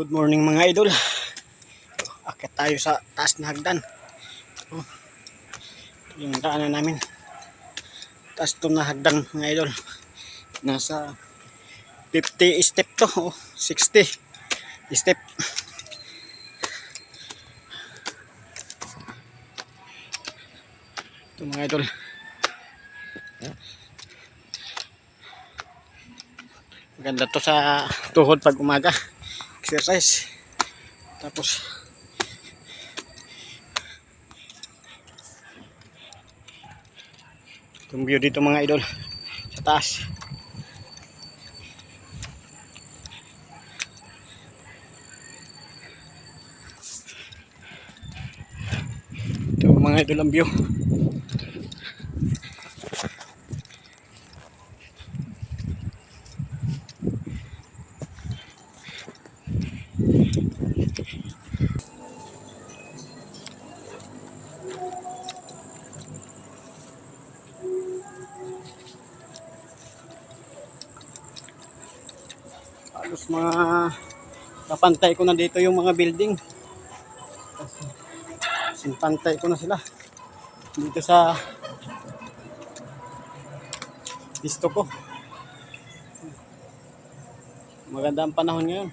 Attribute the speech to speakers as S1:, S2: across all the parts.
S1: Good morning mga idol. Akit tayo sa taas na hagdan. Oh, yung daanan namin. Taas to na hagdan mga idol. Nasa 50 step to. 60 step. Ito mga idol. Maganda to sa tuhod pag umaga. Exercise. Tapos itong view dito mga idol sa taas. Ito mga idol ang view. Halos mga napantay ko na dito yung mga building. Sinpantay ko na sila dito sa pisto ko. Maganda ang panahon ngayon.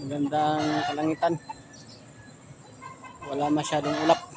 S1: Magandang kalangitan. Wala masyadong ulap.